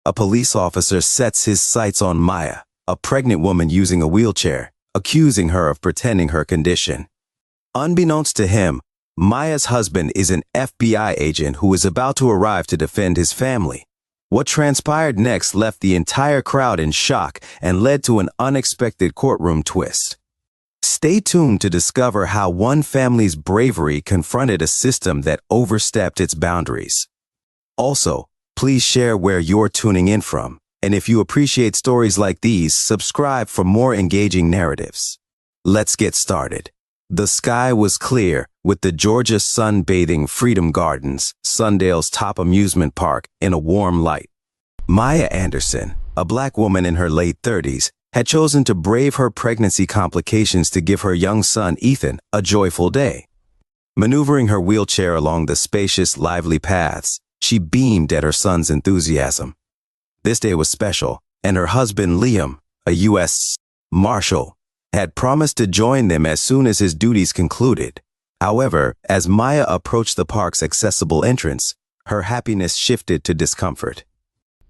a police officer sets his sights on Maya, a pregnant woman using a wheelchair, accusing her of pretending her condition. Unbeknownst to him, Maya's husband is an FBI agent who is about to arrive to defend his family. What transpired next left the entire crowd in shock and led to an unexpected courtroom twist. Stay tuned to discover how one family's bravery confronted a system that overstepped its boundaries. Also, please share where you're tuning in from, and if you appreciate stories like these, subscribe for more engaging narratives. Let's get started. The sky was clear, with the Georgia sun bathing Freedom Gardens, Sundale's top amusement park, in a warm light. Maya Anderson, a black woman in her late 30s, had chosen to brave her pregnancy complications to give her young son, Ethan, a joyful day. Maneuvering her wheelchair along the spacious, lively paths, she beamed at her son's enthusiasm. This day was special, and her husband, Liam, a US Marshal, had promised to join them as soon as his duties concluded. However, as Maya approached the park's accessible entrance, her happiness shifted to discomfort.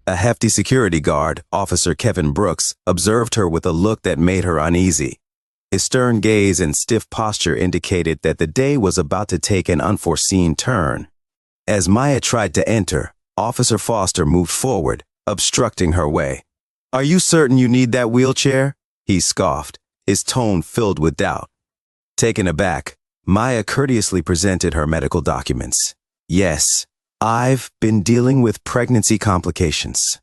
A hefty security guard, Officer Kevin Brooks, observed her with a look that made her uneasy. His stern gaze and stiff posture indicated that the day was about to take an unforeseen turn. As Maya tried to enter, Officer Foster moved forward, obstructing her way. "Are you certain you need that wheelchair?" he scoffed, his tone filled with doubt. Taken aback, Maya courteously presented her medical documents. "Yes, I've been dealing with pregnancy complications.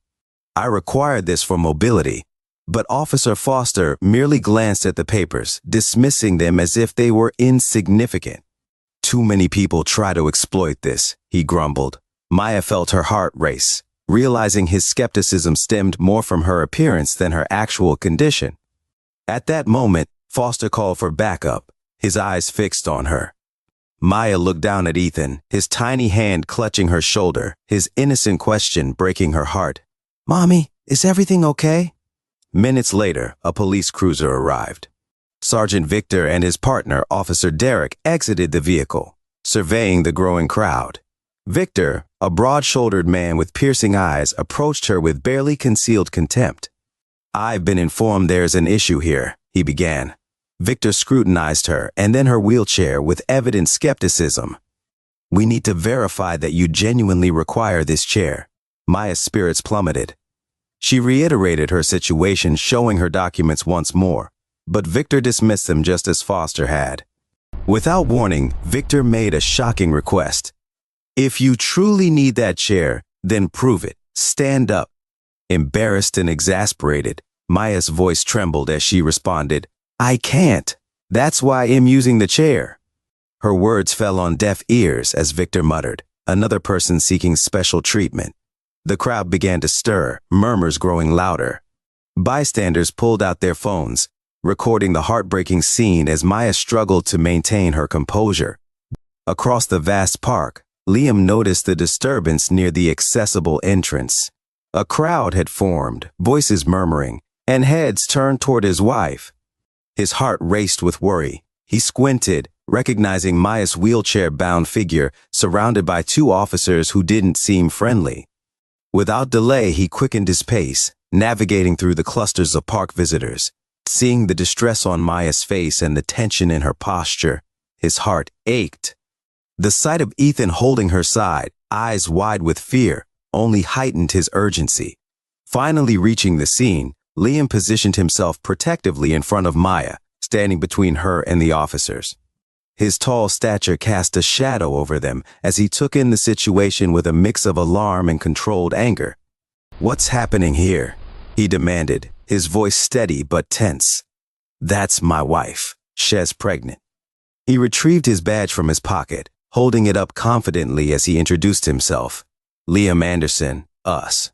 I required this for mobility," but Officer Foster merely glanced at the papers, dismissing them as if they were insignificant. "Too many people try to exploit this," he grumbled. Maya felt her heart race, realizing his skepticism stemmed more from her appearance than her actual condition. At that moment, Foster called for backup, his eyes fixed on her. Maya looked down at Ethan, his tiny hand clutching her shoulder, his innocent question breaking her heart. "Mommy, is everything okay?" Minutes later, a police cruiser arrived. Sergeant Victor and his partner, Officer Derek, exited the vehicle, surveying the growing crowd. Victor, a broad-shouldered man with piercing eyes, approached her with barely concealed contempt. "I've been informed there's an issue here," he began. Victor scrutinized her and then her wheelchair with evident skepticism. "We need to verify that you genuinely require this chair." Maya's spirits plummeted. She reiterated her situation, showing her documents once more, but Victor dismissed them just as Foster had. Without warning, Victor made a shocking request. "If you truly need that chair, then prove it. Stand up." Embarrassed and exasperated, Maya's voice trembled as she responded, "I can't. That's why I'm using the chair." Her words fell on deaf ears as Victor muttered, "Another person seeking special treatment." The crowd began to stir, murmurs growing louder. Bystanders pulled out their phones, recording the heartbreaking scene as Maya struggled to maintain her composure. Across the vast park, Liam noticed the disturbance near the accessible entrance. A crowd had formed, voices murmuring, and heads turned toward his wife. His heart raced with worry. He squinted, recognizing Maya's wheelchair-bound figure surrounded by two officers who didn't seem friendly. Without delay, he quickened his pace, navigating through the clusters of park visitors. Seeing the distress on Maya's face and the tension in her posture, his heart ached. The sight of Ethan holding her side, eyes wide with fear, only heightened his urgency. Finally reaching the scene, Liam positioned himself protectively in front of Maya, standing between her and the officers. His tall stature cast a shadow over them as he took in the situation with a mix of alarm and controlled anger. "What's happening here?" he demanded, his voice steady but tense. "That's my wife. She's pregnant." He retrieved his badge from his pocket, holding it up confidently as he introduced himself. "Liam Anderson, US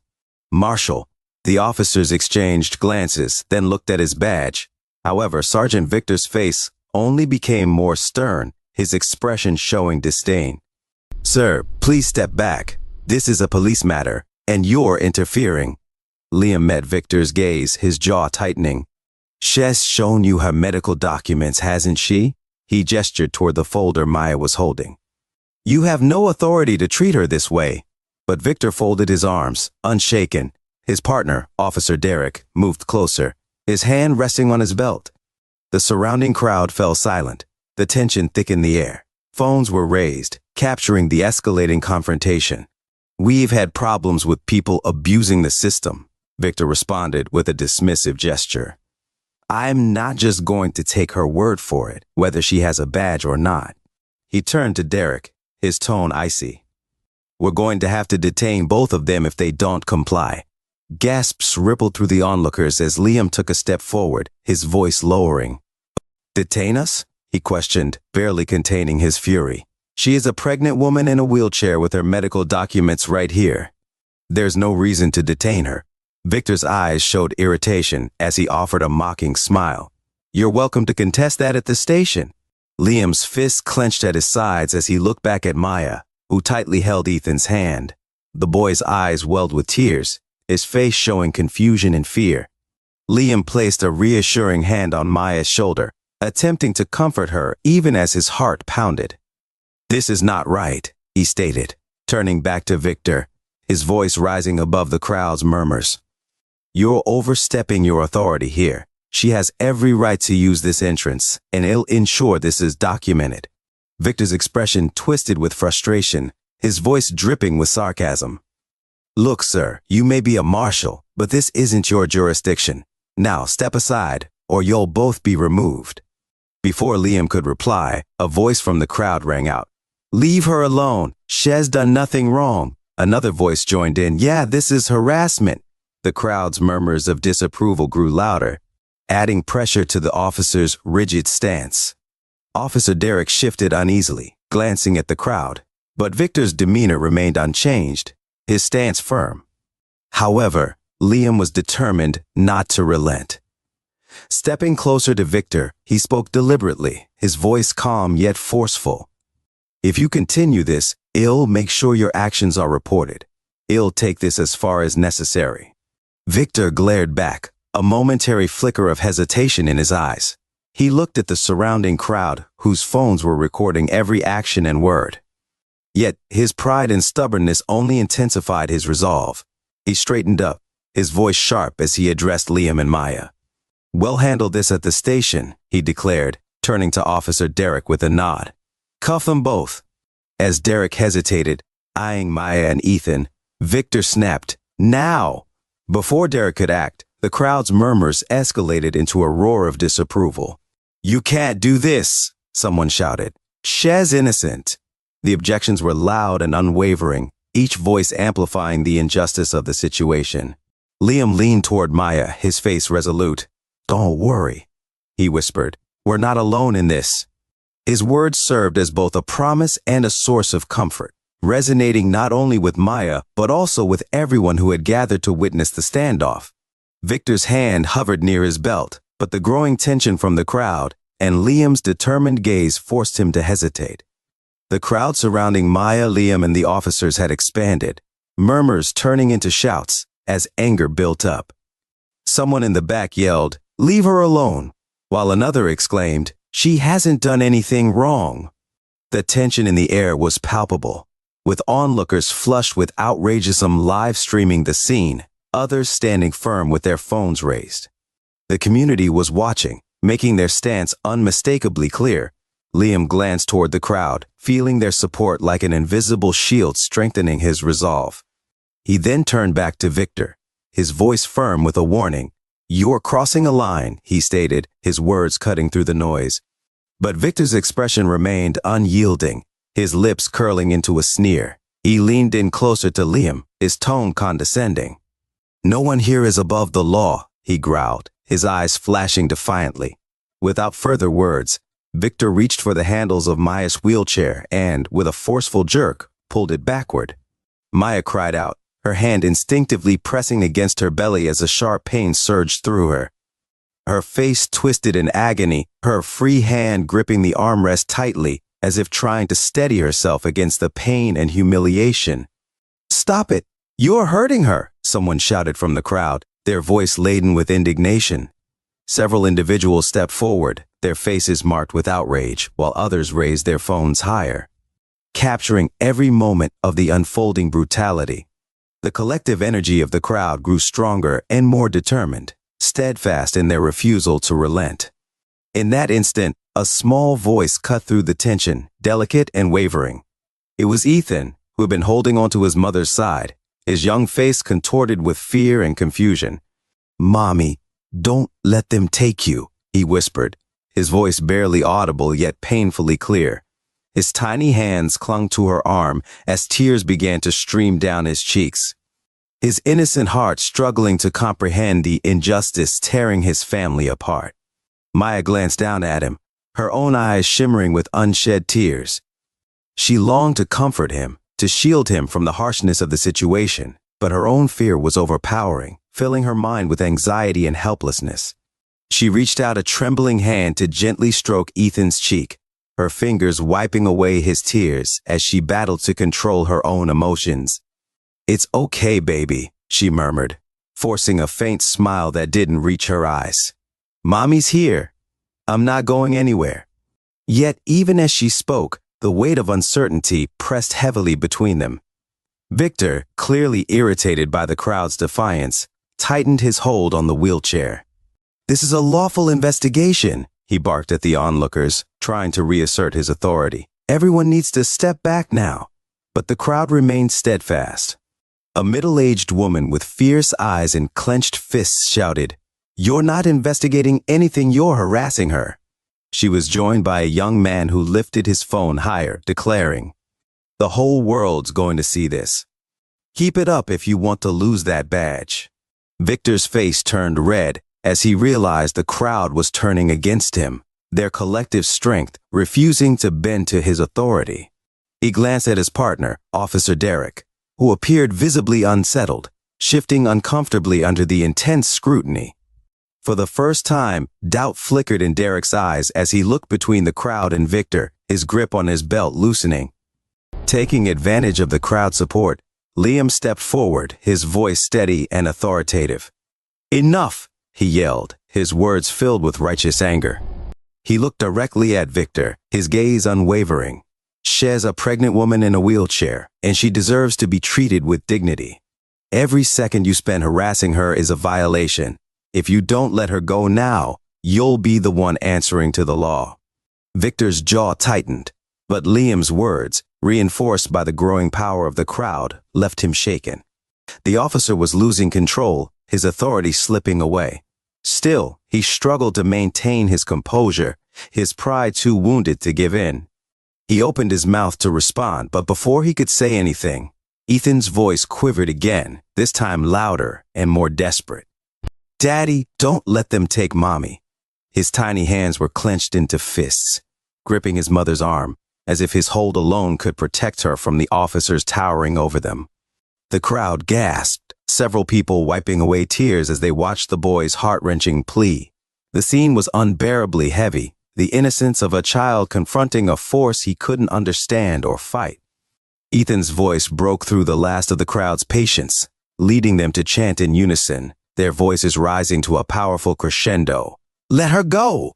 Marshal." The officers exchanged glances, then looked at his badge. However, Sergeant Victor's face only became more stern, his expression showing disdain. "Sir, please step back. This is a police matter, and you're interfering." Liam met Victor's gaze, his jaw tightening. "She's shown you her medical documents, hasn't she?" He gestured toward the folder Maya was holding. "You have no authority to treat her this way." But Victor folded his arms, unshaken, His partner, Officer Derek, moved closer, his hand resting on his belt. The surrounding crowd fell silent. The tension thickened the air. Phones were raised, capturing the escalating confrontation. "We've had problems with people abusing the system," Victor responded with a dismissive gesture. "I'm not just going to take her word for it, whether she has a badge or not." He turned to Derek, his tone icy. "We're going to have to detain both of them if they don't comply." Gasps rippled through the onlookers as Liam took a step forward, his voice lowering. "Detain us?" he questioned, barely containing his fury. "She is a pregnant woman in a wheelchair with her medical documents right here. There's no reason to detain her." Victor's eyes showed irritation as he offered a mocking smile. "You're welcome to contest that at the station." Liam's fists clenched at his sides as he looked back at Maya, who tightly held Ethan's hand. The boy's eyes welled with tears, his face showing confusion and fear. Liam placed a reassuring hand on Maya's shoulder, attempting to comfort her even as his heart pounded. "This is not right," he stated, turning back to Victor, his voice rising above the crowd's murmurs. "You're overstepping your authority here. She has every right to use this entrance, and I'll ensure this is documented." Victor's expression twisted with frustration, his voice dripping with sarcasm. "Look, sir, you may be a marshal, but this isn't your jurisdiction. Now step aside, or you'll both be removed." Before Liam could reply, a voice from the crowd rang out. "Leave her alone. She's done nothing wrong." Another voice joined in. "Yeah, this is harassment." The crowd's murmurs of disapproval grew louder, adding pressure to the officer's rigid stance. Officer Derek shifted uneasily, glancing at the crowd, but Victor's demeanor remained unchanged, his stance firm. However, Liam was determined not to relent. Stepping closer to Victor, he spoke deliberately, his voice calm yet forceful. "If you continue this, I'll make sure your actions are reported. I'll take this as far as necessary." Victor glared back, a momentary flicker of hesitation in his eyes. He looked at the surrounding crowd, whose phones were recording every action and word. Yet his pride and stubbornness only intensified his resolve. He straightened up, his voice sharp as he addressed Liam and Maya. "We'll handle this at the station," he declared, turning to Officer Derek with a nod. "Cuff them both." As Derek hesitated, eyeing Maya and Ethan, Victor snapped, "Now!" Before Derek could act, the crowd's murmurs escalated into a roar of disapproval. "You can't do this," someone shouted. "She's innocent." The objections were loud and unwavering, each voice amplifying the injustice of the situation. Liam leaned toward Maya, his face resolute. "Don't worry," he whispered. "We're not alone in this." His words served as both a promise and a source of comfort, resonating not only with Maya, but also with everyone who had gathered to witness the standoff. Victor's hand hovered near his belt, but the growing tension from the crowd and Liam's determined gaze forced him to hesitate. The crowd surrounding Maya, Liam, and the officers had expanded, murmurs turning into shouts as anger built up. Someone in the back yelled, "Leave her alone," while another exclaimed, "She hasn't done anything wrong." The tension in the air was palpable, with onlookers flushed with outrageousness live streaming the scene, others standing firm with their phones raised. The community was watching, making their stance unmistakably clear. Liam glanced toward the crowd, feeling their support like an invisible shield strengthening his resolve. He then turned back to Victor, his voice firm with a warning. "You're crossing a line," he stated, his words cutting through the noise. But Victor's expression remained unyielding, his lips curling into a sneer. He leaned in closer to Liam, his tone condescending. "No one here is above the law," he growled, his eyes flashing defiantly. Without further words, Victor reached for the handles of Maya's wheelchair and, with a forceful jerk, pulled it backward. Maya cried out, her hand instinctively pressing against her belly as a sharp pain surged through her. Her face twisted in agony, her free hand gripping the armrest tightly, as if trying to steady herself against the pain and humiliation. "Stop it! You're hurting her!" someone shouted from the crowd, their voice laden with indignation. Several individuals stepped forward, their faces marked with outrage, while others raised their phones higher, capturing every moment of the unfolding brutality. The collective energy of the crowd grew stronger and more determined, steadfast in their refusal to relent. In that instant, a small voice cut through the tension, delicate and wavering. It was Ethan, who had been holding onto his mother's side, his young face contorted with fear and confusion. "Mommy, don't let them take you," he whispered, his voice barely audible yet painfully clear. His tiny hands clung to her arm as tears began to stream down his cheeks. His innocent heart struggling to comprehend the injustice tearing his family apart. Maya glanced down at him, her own eyes shimmering with unshed tears. She longed to comfort him, to shield him from the harshness of the situation, but her own fear was overpowering, filling her mind with anxiety and helplessness. She reached out a trembling hand to gently stroke Ethan's cheek, her fingers wiping away his tears as she battled to control her own emotions. "It's okay, baby," she murmured, forcing a faint smile that didn't reach her eyes. "Mommy's here. I'm not going anywhere." Yet even as she spoke, the weight of uncertainty pressed heavily between them. Victor, clearly irritated by the crowd's defiance, tightened his hold on the wheelchair. "This is a lawful investigation," he barked at the onlookers, trying to reassert his authority. "Everyone needs to step back now." But the crowd remained steadfast. A middle-aged woman with fierce eyes and clenched fists shouted, "You're not investigating anything, you're harassing her." She was joined by a young man who lifted his phone higher, declaring, "The whole world's going to see this. Keep it up if you want to lose that badge." Victor's face turned red as he realized the crowd was turning against him, their collective strength refusing to bend to his authority. He glanced at his partner, Officer Derek, who appeared visibly unsettled, shifting uncomfortably under the intense scrutiny. For the first time, doubt flickered in Derek's eyes as he looked between the crowd and Victor, his grip on his belt loosening. Taking advantage of the crowd's support, Liam stepped forward, his voice steady and authoritative. "Enough!" he yelled, his words filled with righteous anger. He looked directly at Victor, his gaze unwavering. "She's a pregnant woman in a wheelchair, and she deserves to be treated with dignity. Every second you spend harassing her is a violation. If you don't let her go now, you'll be the one answering to the law." Victor's jaw tightened, but Liam's words, reinforced by the growing power of the crowd, left him shaken. The officer was losing control, his authority slipping away. Still, he struggled to maintain his composure, his pride too wounded to give in. He opened his mouth to respond, but before he could say anything, Ethan's voice quivered again, this time louder and more desperate. "Daddy, don't let them take Mommy." His tiny hands were clenched into fists, gripping his mother's arm, as if his hold alone could protect her from the officers towering over them. The crowd gasped, several people wiping away tears as they watched the boy's heart-wrenching plea. The scene was unbearably heavy, the innocence of a child confronting a force he couldn't understand or fight. Ethan's voice broke through the last of the crowd's patience, leading them to chant in unison, their voices rising to a powerful crescendo. "Let her go!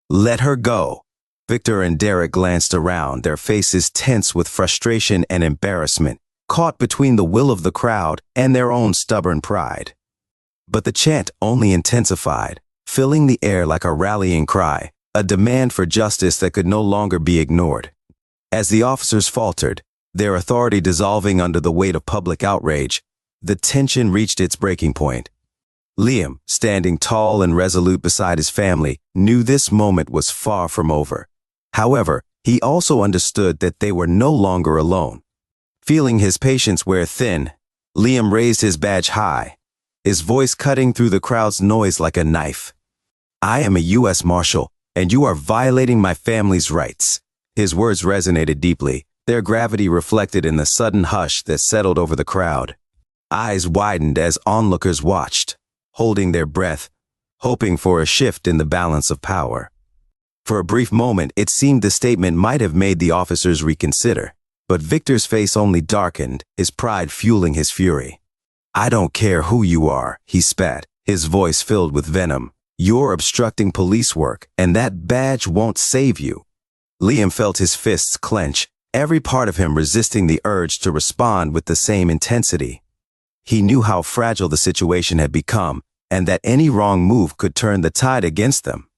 Let her go!" Victor and Derek glanced around, their faces tense with frustration and embarrassment, caught between the will of the crowd and their own stubborn pride. But the chant only intensified, filling the air like a rallying cry, a demand for justice that could no longer be ignored. As the officers faltered, their authority dissolving under the weight of public outrage, the tension reached its breaking point. Liam, standing tall and resolute beside his family, knew this moment was far from over. However, he also understood that they were no longer alone. Feeling his patience wear thin, Liam raised his badge high, his voice cutting through the crowd's noise like a knife. "I am a US Marshal, and you are violating my family's rights." His words resonated deeply, their gravity reflected in the sudden hush that settled over the crowd. Eyes widened as onlookers watched, holding their breath, hoping for a shift in the balance of power. For a brief moment, it seemed the statement might have made the officers reconsider, but Victor's face only darkened, his pride fueling his fury. "I don't care who you are," he spat, his voice filled with venom. "You're obstructing police work, and that badge won't save you." Liam felt his fists clench, every part of him resisting the urge to respond with the same intensity. He knew how fragile the situation had become and that any wrong move could turn the tide against them.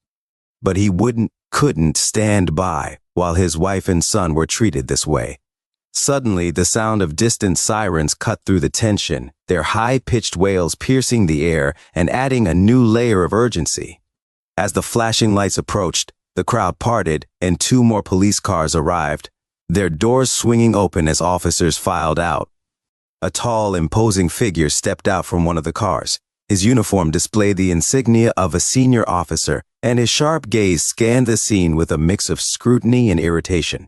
But he couldn't stand by while his wife and son were treated this way. Suddenly, the sound of distant sirens cut through the tension, their high-pitched wails piercing the air and adding a new layer of urgency. As the flashing lights approached, the crowd parted and 2 more police cars arrived, their doors swinging open as officers filed out. A tall, imposing figure stepped out from one of the cars. His uniform displayed the insignia of a senior officer, and his sharp gaze scanned the scene with a mix of scrutiny and irritation.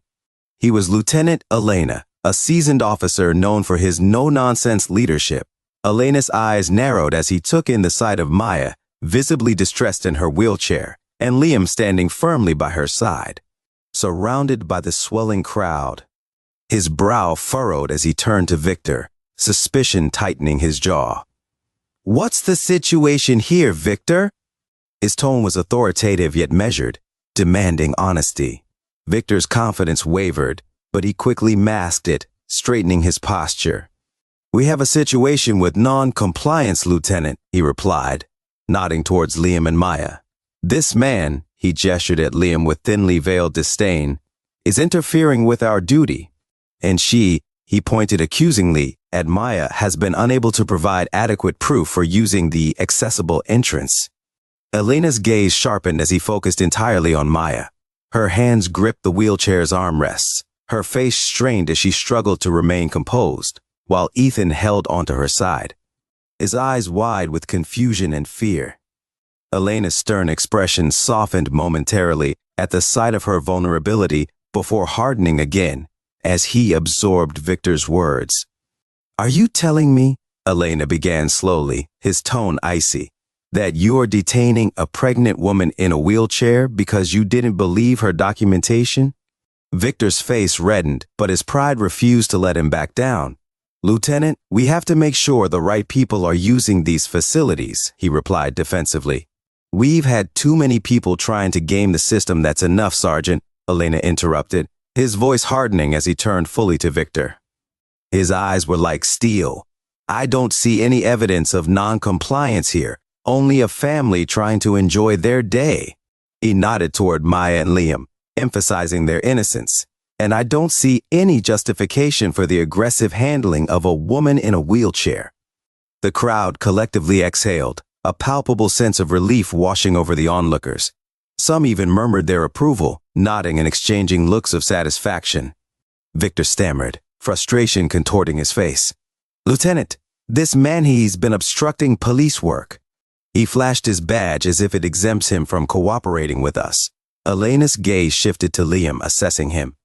He was Lieutenant Elena, a seasoned officer known for his no-nonsense leadership. Elena's eyes narrowed as he took in the sight of Maya, visibly distressed in her wheelchair, and Liam standing firmly by her side. Surrounded by the swelling crowd, his brow furrowed as he turned to Victor, suspicion tightening his jaw. "What's the situation here, Victor?" His tone was authoritative yet measured, demanding honesty. Victor's confidence wavered, but he quickly masked it, straightening his posture. "We have a situation with non-compliance, Lieutenant," he replied, nodding towards Liam and Maya. "This man," he gestured at Liam with thinly veiled disdain, "is interfering with our duty. And she," he pointed accusingly at Maya, "has been unable to provide adequate proof for using the accessible entrance." Elena's gaze sharpened as he focused entirely on Maya. Her hands gripped the wheelchair's armrests, her face strained as she struggled to remain composed, while Ethan held onto her side, his eyes wide with confusion and fear. Elena's stern expression softened momentarily at the sight of her vulnerability before hardening again as he absorbed Victor's words. "Are you telling me," Elena began slowly, his tone icy, "that you're detaining a pregnant woman in a wheelchair because you didn't believe her documentation?" Victor's face reddened, but his pride refused to let him back down. "Lieutenant, we have to make sure the right people are using these facilities," he replied defensively. "We've had too many people trying to game the system." "That's enough, Sergeant," Elena interrupted, his voice hardening as he turned fully to Victor. His eyes were like steel. "I don't see any evidence of non-compliance here. Only a family trying to enjoy their day." He nodded toward Maya and Liam, emphasizing their innocence. "And I don't see any justification for the aggressive handling of a woman in a wheelchair." The crowd collectively exhaled, a palpable sense of relief washing over the onlookers. Some even murmured their approval, nodding and exchanging looks of satisfaction. Victor stammered, frustration contorting his face. "Lieutenant, this man, he's been obstructing police work." He flashed his badge as if it exempts him from cooperating with us. Elena's gaze shifted to Liam, assessing him.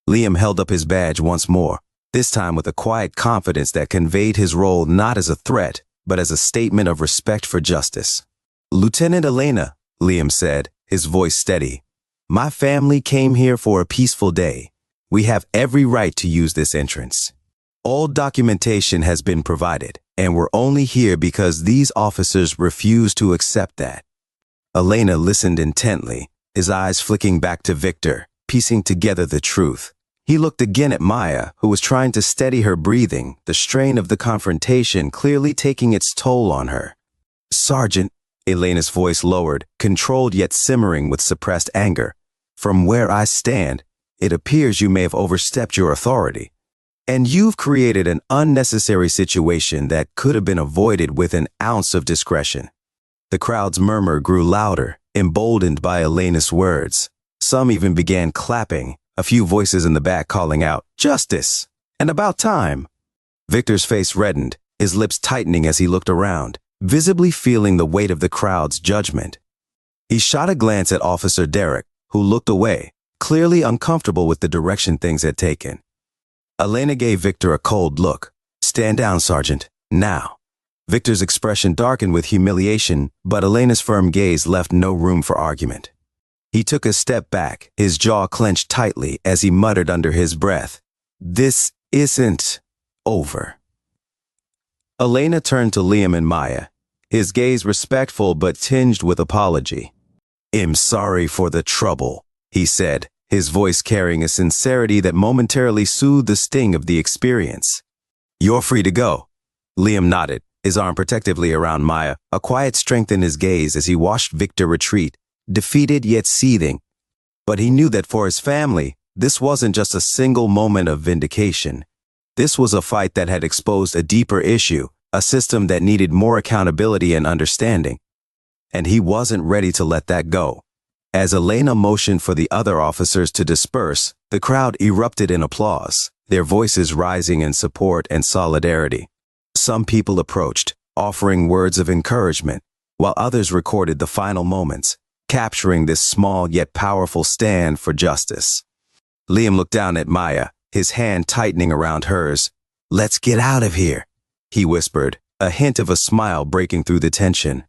Liam held up his badge once more, this time with a quiet confidence that conveyed his role not as a threat, but as a statement of respect for justice. "Lieutenant Elena," Liam said, his voice steady, "my family came here for a peaceful day. We have every right to use this entrance. All documentation has been provided, and we're only here because these officers refuse to accept that." Elena listened intently, his eyes flicking back to Victor, piecing together the truth. He looked again at Maya, who was trying to steady her breathing, the strain of the confrontation clearly taking its toll on her. "Sergeant," Elena's voice lowered, controlled yet simmering with suppressed anger, "from where I stand, it appears you may have overstepped your authority. And you've created an unnecessary situation that could have been avoided with an ounce of discretion." The crowd's murmur grew louder, emboldened by Elena's words. Some even began clapping, a few voices in the back calling out, "Justice!" and "About time!" Victor's face reddened, his lips tightening as he looked around, visibly feeling the weight of the crowd's judgment. He shot a glance at Officer Derek, who looked away, clearly uncomfortable with the direction things had taken. Elena gave Victor a cold look. "Stand down, Sergeant, now." Victor's expression darkened with humiliation, but Elena's firm gaze left no room for argument. He took a step back, his jaw clenched tightly as he muttered under his breath, "This isn't over." Elena turned to Liam and Maya, his gaze respectful but tinged with apology. "I'm sorry for the trouble," he said, his voice carrying a sincerity that momentarily soothed the sting of the experience. "You're free to go." Liam nodded, his arm protectively around Maya, a quiet strength in his gaze as he watched Victor retreat, defeated yet seething. But he knew that for his family, this wasn't just a single moment of vindication. This was a fight that had exposed a deeper issue, a system that needed more accountability and understanding. And he wasn't ready to let that go. As Elena motioned for the other officers to disperse, the crowd erupted in applause, their voices rising in support and solidarity. Some people approached, offering words of encouragement, while others recorded the final moments, capturing this small yet powerful stand for justice. Liam looked down at Maya, his hand tightening around hers. "Let's get out of here," he whispered, a hint of a smile breaking through the tension.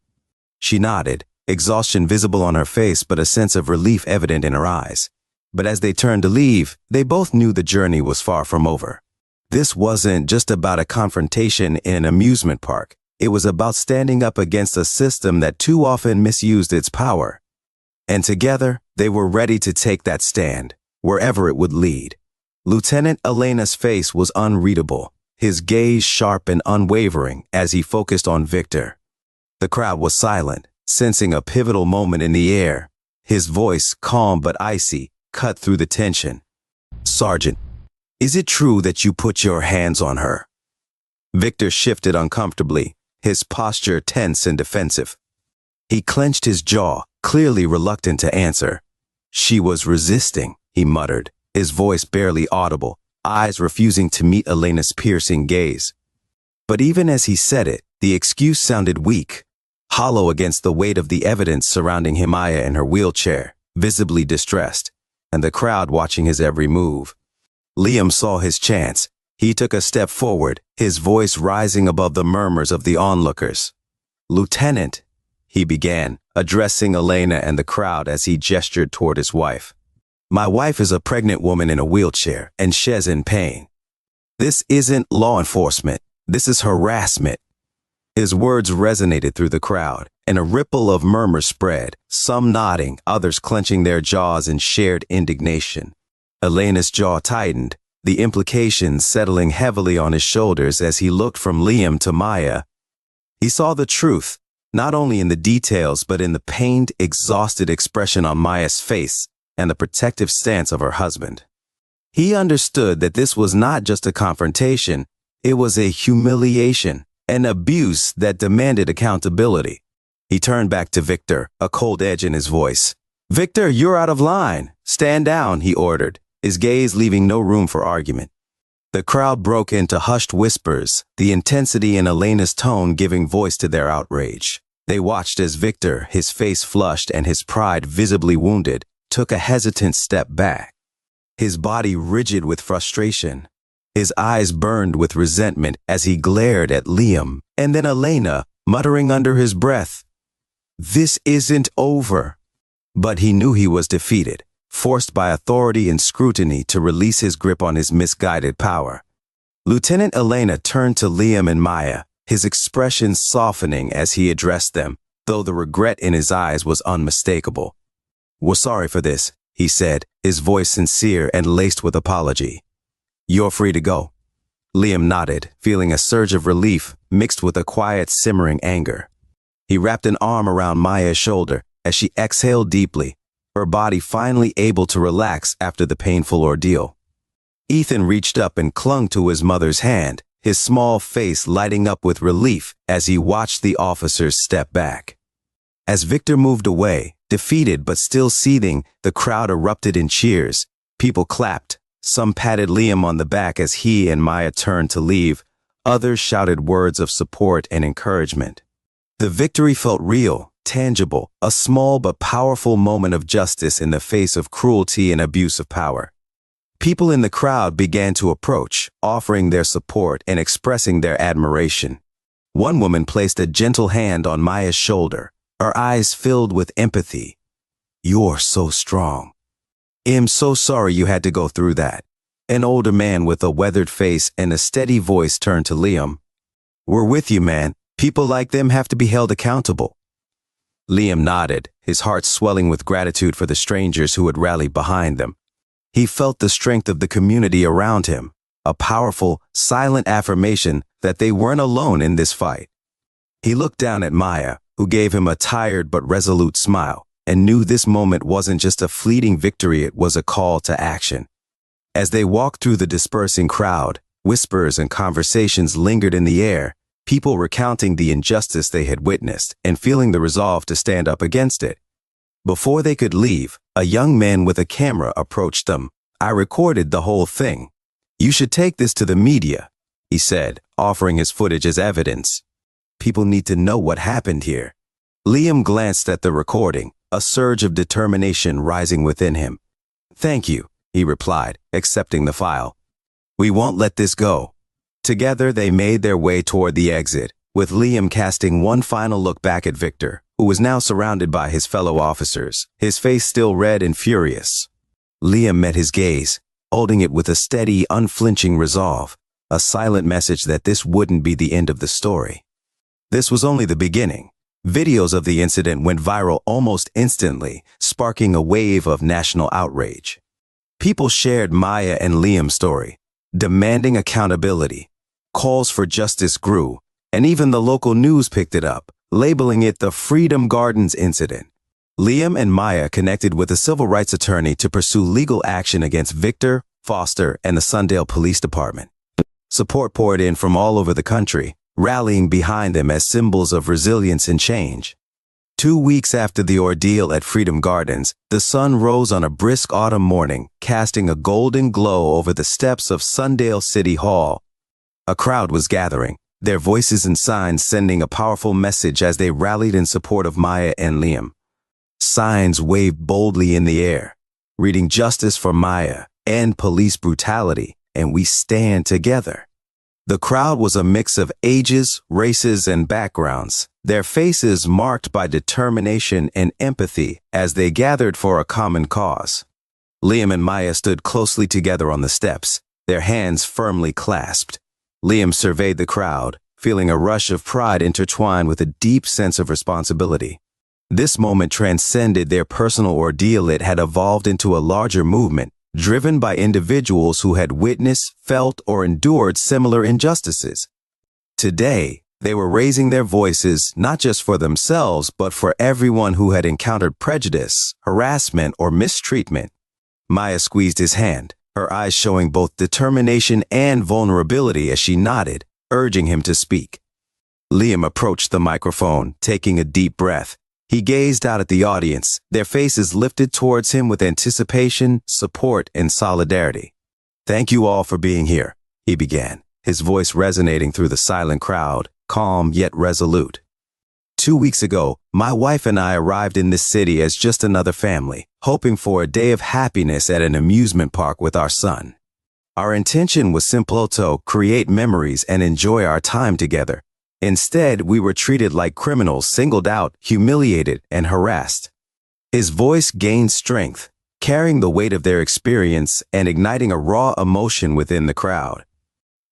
She nodded, exhaustion visible on her face but a sense of relief evident in her eyes. But as they turned to leave, they both knew the journey was far from over. This wasn't just about a confrontation in an amusement park. It was about standing up against a system that too often misused its power. And together, they were ready to take that stand, wherever it would lead. Lieutenant Elena's face was unreadable, his gaze sharp and unwavering as he focused on Victor. The crowd was silent, sensing a pivotal moment in the air. His voice, calm but icy, cut through the tension. "Sergeant, is it true that you put your hands on her?" Victor shifted uncomfortably, his posture tense and defensive. He clenched his jaw, clearly reluctant to answer. "She was resisting," he muttered, his voice barely audible, eyes refusing to meet Elena's piercing gaze. But even as he said it, the excuse sounded weak, hollow against the weight of the evidence surrounding Himaya in her wheelchair, visibly distressed, and the crowd watching his every move. Liam saw his chance. He took a step forward, his voice rising above the murmurs of the onlookers. "Lieutenant," he began, addressing Elena and the crowd as he gestured toward his wife. "My wife is a pregnant woman in a wheelchair, and she's in pain. This isn't law enforcement. This is harassment." His words resonated through the crowd, and a ripple of murmurs spread, some nodding, others clenching their jaws in shared indignation. Elena's jaw tightened, the implications settling heavily on his shoulders as he looked from Liam to Maya. He saw the truth, not only in the details but in the pained, exhausted expression on Maya's face and the protective stance of her husband. He understood that this was not just a confrontation, it was a humiliation, an abuse that demanded accountability. He turned back to Victor, a cold edge in his voice. "Victor, you're out of line. Stand down," he ordered, his gaze leaving no room for argument. The crowd broke into hushed whispers, the intensity in Elena's tone giving voice to their outrage. They watched as Victor, his face flushed and his pride visibly wounded, took a hesitant step back. His body rigid with frustration. His eyes burned with resentment as he glared at Liam, and then Elena, muttering under his breath, "This isn't over." But he knew he was defeated, forced by authority and scrutiny to release his grip on his misguided power. Lieutenant Elena turned to Liam and Maya, his expression softening as he addressed them, though the regret in his eyes was unmistakable. "We're sorry for this," he said, his voice sincere and laced with apology. "You're free to go." Liam nodded, feeling a surge of relief mixed with a quiet, simmering anger. He wrapped an arm around Maya's shoulder as she exhaled deeply, her body finally able to relax after the painful ordeal. Ethan reached up and clung to his mother's hand, his small face lighting up with relief as he watched the officers step back. As Victor moved away, defeated but still seething, the crowd erupted in cheers. People clapped. Some patted Liam on the back as he and Maya turned to leave. Others shouted words of support and encouragement. The victory felt real, tangible, a small but powerful moment of justice in the face of cruelty and abuse of power. People in the crowd began to approach, offering their support and expressing their admiration. One woman placed a gentle hand on Maya's shoulder, her eyes filled with empathy. "You're so strong. I'm so sorry you had to go through that." An older man with a weathered face and a steady voice turned to Liam. "We're with you, man. People like them have to be held accountable." Liam nodded, his heart swelling with gratitude for the strangers who had rallied behind them. He felt the strength of the community around him, a powerful, silent affirmation that they weren't alone in this fight. He looked down at Maya, who gave him a tired but resolute smile, and knew this moment wasn't just a fleeting victory, it was a call to action. As they walked through the dispersing crowd, whispers and conversations lingered in the air, people recounting the injustice they had witnessed and feeling the resolve to stand up against it. Before they could leave, a young man with a camera approached them. "I recorded the whole thing. You should take this to the media," he said, offering his footage as evidence. "People need to know what happened here." Liam glanced at the recording, a surge of determination rising within him. "Thank you," he replied, accepting the file. "We won't let this go." Together they made their way toward the exit, with Liam casting one final look back at Victor, who was now surrounded by his fellow officers, his face still red and furious. Liam met his gaze, holding it with a steady, unflinching resolve, a silent message that this wouldn't be the end of the story. This was only the beginning. Videos of the incident went viral almost instantly, sparking a wave of national outrage. People shared Maya and Liam's story, demanding accountability. Calls for justice grew, and even the local news picked it up, labeling it the Freedom Gardens incident. Liam and Maya connected with a civil rights attorney to pursue legal action against Victor, Foster, and the Sundale Police Department. Support poured in from all over the country, rallying behind them as symbols of resilience and change. 2 weeks after the ordeal at Freedom Gardens, the sun rose on a brisk autumn morning, casting a golden glow over the steps of Sundale City Hall. A crowd was gathering, their voices and signs sending a powerful message as they rallied in support of Maya and Liam. Signs waved boldly in the air, reading "Justice for Maya, End Police Brutality, and We Stand Together." The crowd was a mix of ages, races, and backgrounds, their faces marked by determination and empathy as they gathered for a common cause. Liam and Maya stood closely together on the steps, their hands firmly clasped. Liam surveyed the crowd, feeling a rush of pride intertwined with a deep sense of responsibility. This moment transcended their personal ordeal. It had evolved into a larger movement, driven by individuals who had witnessed, felt, or endured similar injustices. Today, they were raising their voices not just for themselves, but for everyone who had encountered prejudice, harassment, or mistreatment. Maya squeezed his hand, her eyes showing both determination and vulnerability as she nodded, urging him to speak. Liam approached the microphone, taking a deep breath. He gazed out at the audience, their faces lifted towards him with anticipation, support, and solidarity. "Thank you all for being here," he began, his voice resonating through the silent crowd, calm yet resolute. 2 weeks ago, my wife and I arrived in this city as just another family, hoping for a day of happiness at an amusement park with our son. Our intention was simple: to create memories and enjoy our time together. Instead, we were treated like criminals, singled out, humiliated, and harassed. His voice gained strength, carrying the weight of their experience and igniting a raw emotion within the crowd.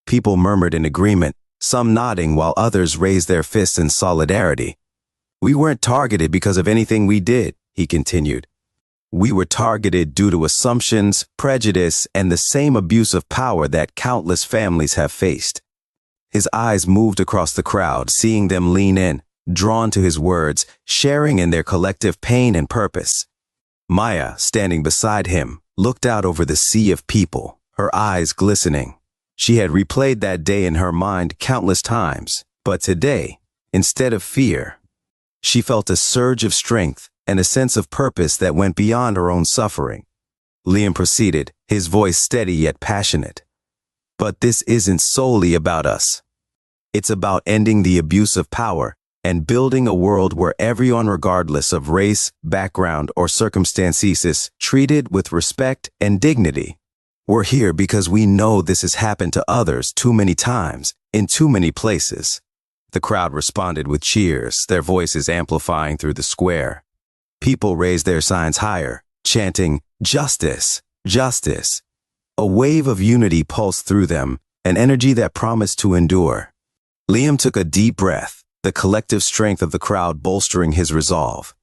People murmured in agreement, some nodding while others raised their fists in solidarity. "We weren't targeted because of anything we did," he continued. "We were targeted due to assumptions, prejudice, and the same abuse of power that countless families have faced." His eyes moved across the crowd, seeing them lean in, drawn to his words, sharing in their collective pain and purpose. Maya, standing beside him, looked out over the sea of people, her eyes glistening. She had replayed that day in her mind countless times, but today, instead of fear, she felt a surge of strength and a sense of purpose that went beyond her own suffering. Liam proceeded, his voice steady yet passionate. "But this isn't solely about us. It's about ending the abuse of power and building a world where everyone, regardless of race, background, or circumstances, is treated with respect and dignity. We're here because we know this has happened to others too many times, in too many places." The crowd responded with cheers, their voices amplifying through the square. People raised their signs higher, chanting, "Justice, justice." A wave of unity pulsed through them, an energy that promised to endure. Liam took a deep breath, the collective strength of the crowd bolstering his resolve.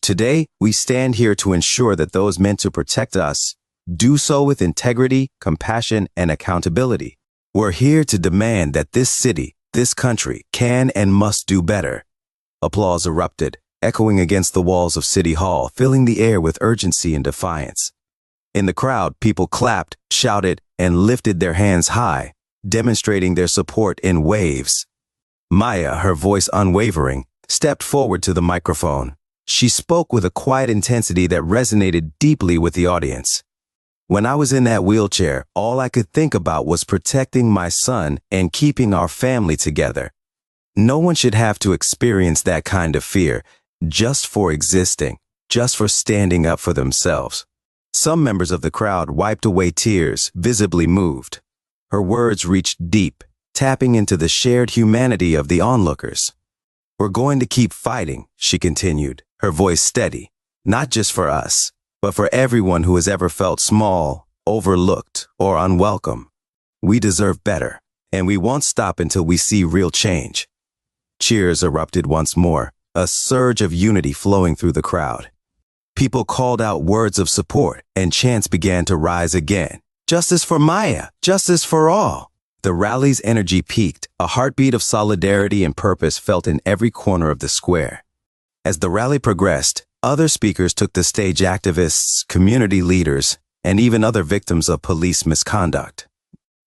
"Today, we stand here to ensure that those meant to protect us Do so with integrity, compassion, and accountability. We're here to demand that this city, this country, can and must do better." Applause erupted, echoing against the walls of City Hall, filling the air with urgency and defiance. In the crowd, people clapped, shouted, and lifted their hands high, demonstrating their support in waves. Maya, her voice unwavering, stepped forward to the microphone. She spoke with a quiet intensity that resonated deeply with the audience. "When I was in that wheelchair, all I could think about was protecting my son and keeping our family together. No one should have to experience that kind of fear just for existing, just for standing up for themselves." Some members of the crowd wiped away tears, visibly moved. Her words reached deep, tapping into the shared humanity of the onlookers. "We're going to keep fighting," she continued, her voice steady, "not just for us, but for everyone who has ever felt small, overlooked, or unwelcome. We deserve better, and we won't stop until we see real change." Cheers erupted once more, a surge of unity flowing through the crowd. People called out words of support, and chants began to rise again. "Justice for Maya! Justice for all!" The rally's energy peaked, a heartbeat of solidarity and purpose felt in every corner of the square. As the rally progressed, other speakers took the stage: activists, community leaders, and even other victims of police misconduct.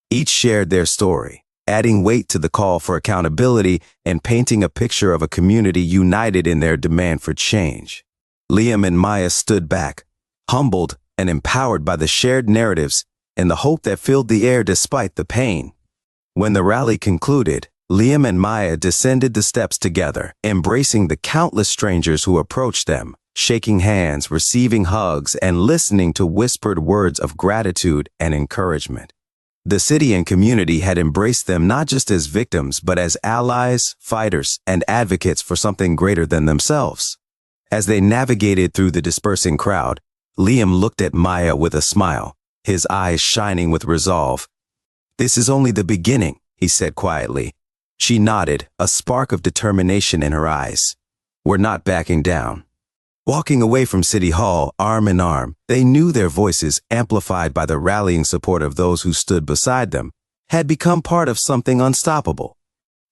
Each shared their story, adding weight to the call for accountability and painting a picture of a community united in their demand for change. Liam and Maya stood back, humbled and empowered by the shared narratives and the hope that filled the air despite the pain. When the rally concluded, Liam and Maya descended the steps together, embracing the countless strangers who approached them, shaking hands, receiving hugs, and listening to whispered words of gratitude and encouragement. The city and community had embraced them not just as victims, but as allies, fighters, and advocates for something greater than themselves. As they navigated through the dispersing crowd, Liam looked at Maya with a smile, his eyes shining with resolve. "This is only the beginning," he said quietly. She nodded, a spark of determination in her eyes. "We're not backing down." Walking away from City Hall, arm in arm, they knew their voices, amplified by the rallying support of those who stood beside them, had become part of something unstoppable.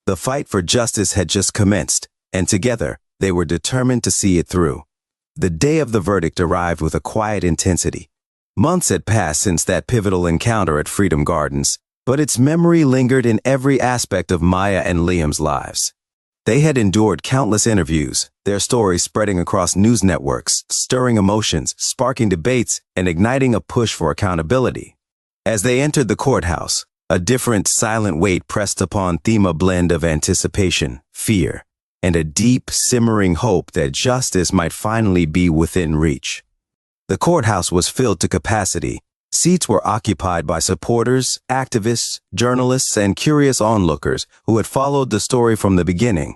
The fight for justice had just commenced, and together, they were determined to see it through. The day of the verdict arrived with a quiet intensity. Months had passed since that pivotal encounter at Freedom Gardens, but its memory lingered in every aspect of Maya and Liam's lives. They had endured countless interviews, their stories spreading across news networks, stirring emotions, sparking debates, and igniting a push for accountability. As they entered the courthouse, a different, silent weight pressed upon them, a blend of anticipation, fear, and a deep, simmering hope that justice might finally be within reach. The courthouse was filled to capacity. Seats were occupied by supporters, activists, journalists, and curious onlookers who had followed the story from the beginning.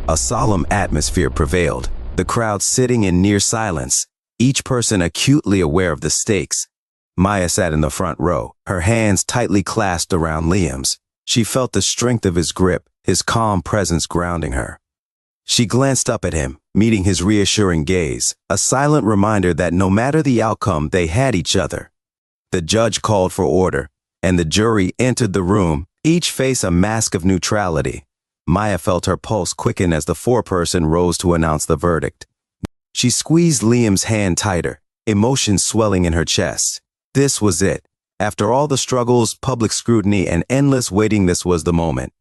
A solemn atmosphere prevailed, the crowd sitting in near silence, each person acutely aware of the stakes. Maya sat in the front row, her hands tightly clasped around Liam's. She felt the strength of his grip, his calm presence grounding her. She glanced up at him, meeting his reassuring gaze, a silent reminder that no matter the outcome, they had each other. The judge called for order, and the jury entered the room, each face a mask of neutrality. Maya felt her pulse quicken as the foreperson rose to announce the verdict. She squeezed Liam's hand tighter, emotion swelling in her chest. This was it. After all the struggles, public scrutiny, and endless waiting, this was the moment.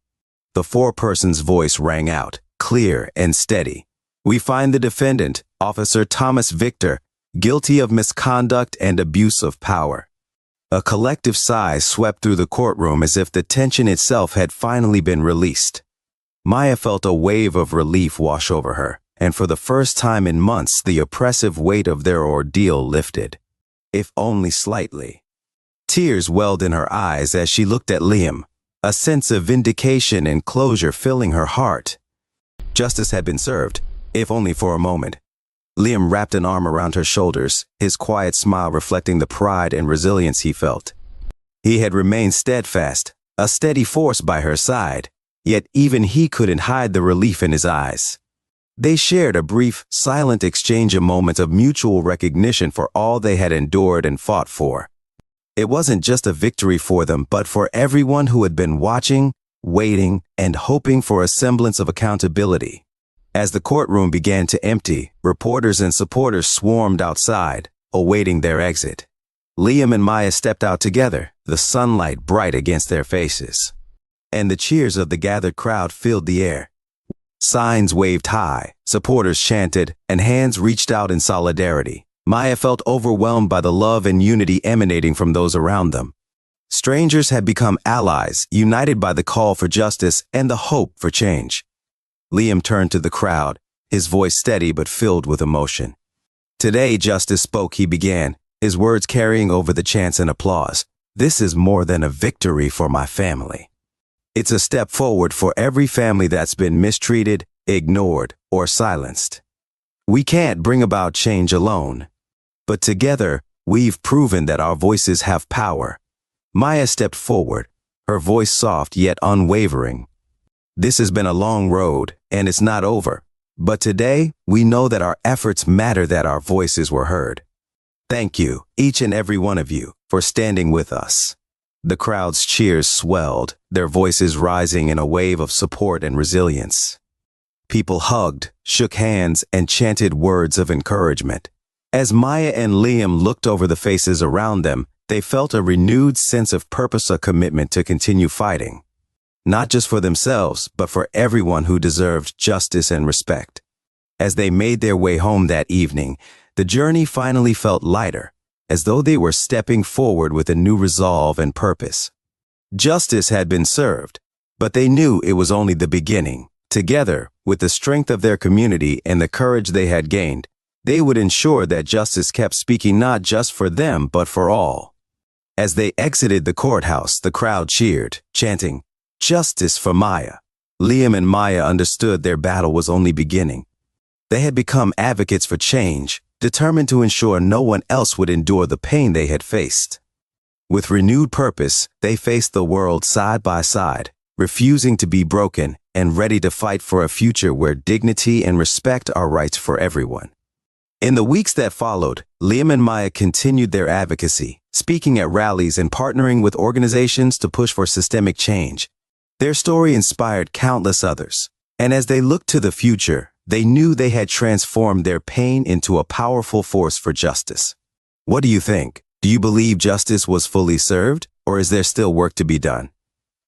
The foreperson's voice rang out, clear and steady. "We find the defendant, Officer Thomas Victor, guilty of misconduct and abuse of power." A collective sigh swept through the courtroom as if the tension itself had finally been released. Maya felt a wave of relief wash over her, and for the first time in months, the oppressive weight of their ordeal lifted, if only slightly. Tears welled in her eyes as she looked at Liam, a sense of vindication and closure filling her heart. Justice had been served, if only for a moment. Liam wrapped an arm around her shoulders, his quiet smile reflecting the pride and resilience he felt. He had remained steadfast, a steady force by her side, yet even he couldn't hide the relief in his eyes. They shared a brief, silent exchange, a moment of mutual recognition for all they had endured and fought for. It wasn't just a victory for them, but for everyone who had been watching, waiting, and hoping for a semblance of accountability. As the courtroom began to empty, reporters and supporters swarmed outside, awaiting their exit. Liam and Maya stepped out together, the sunlight bright against their faces. And the cheers of the gathered crowd filled the air. Signs waved high, supporters chanted, and hands reached out in solidarity. Maya felt overwhelmed by the love and unity emanating from those around them. Strangers had become allies, united by the call for justice and the hope for change. Liam turned to the crowd, his voice steady but filled with emotion. "Today, justice spoke," he began, his words carrying over the chants and applause. "This is more than a victory for my family. It's a step forward for every family that's been mistreated, ignored, or silenced. We can't bring about change alone, but together, we've proven that our voices have power." Maya stepped forward, her voice soft yet unwavering. "This has been a long road, and it's not over. But today, we know that our efforts matter, that our voices were heard. Thank you, each and every one of you, for standing with us." The crowd's cheers swelled, their voices rising in a wave of support and resilience. People hugged, shook hands, and chanted words of encouragement. As Maya and Liam looked over the faces around them, they felt a renewed sense of purpose, a commitment to continue fighting. Not just for themselves, but for everyone who deserved justice and respect. As they made their way home that evening, the journey finally felt lighter, as though they were stepping forward with a new resolve and purpose. Justice had been served, but they knew it was only the beginning. Together, with the strength of their community and the courage they had gained, they would ensure that justice kept speaking, not just for them, but for all. As they exited the courthouse, the crowd cheered, chanting, "Justice for Maya." Liam and Maya understood their battle was only beginning. They had become advocates for change, determined to ensure no one else would endure the pain they had faced. With renewed purpose, they faced the world side by side, refusing to be broken and ready to fight for a future where dignity and respect are rights for everyone. In the weeks that followed, Liam and Maya continued their advocacy, speaking at rallies and partnering with organizations to push for systemic change. Their story inspired countless others, and as they looked to the future, they knew they had transformed their pain into a powerful force for justice. What do you think? Do you believe justice was fully served, or is there still work to be done?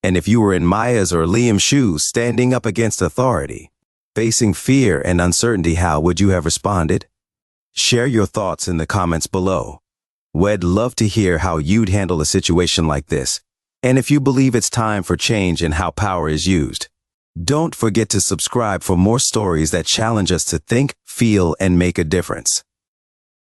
And if you were in Maya's or Liam's shoes, standing up against authority, facing fear and uncertainty, how would you have responded? Share your thoughts in the comments below. We'd love to hear how you'd handle a situation like this, and if you believe it's time for change and how power is used. Don't forget to subscribe for more stories that challenge us to think, feel, and make a difference.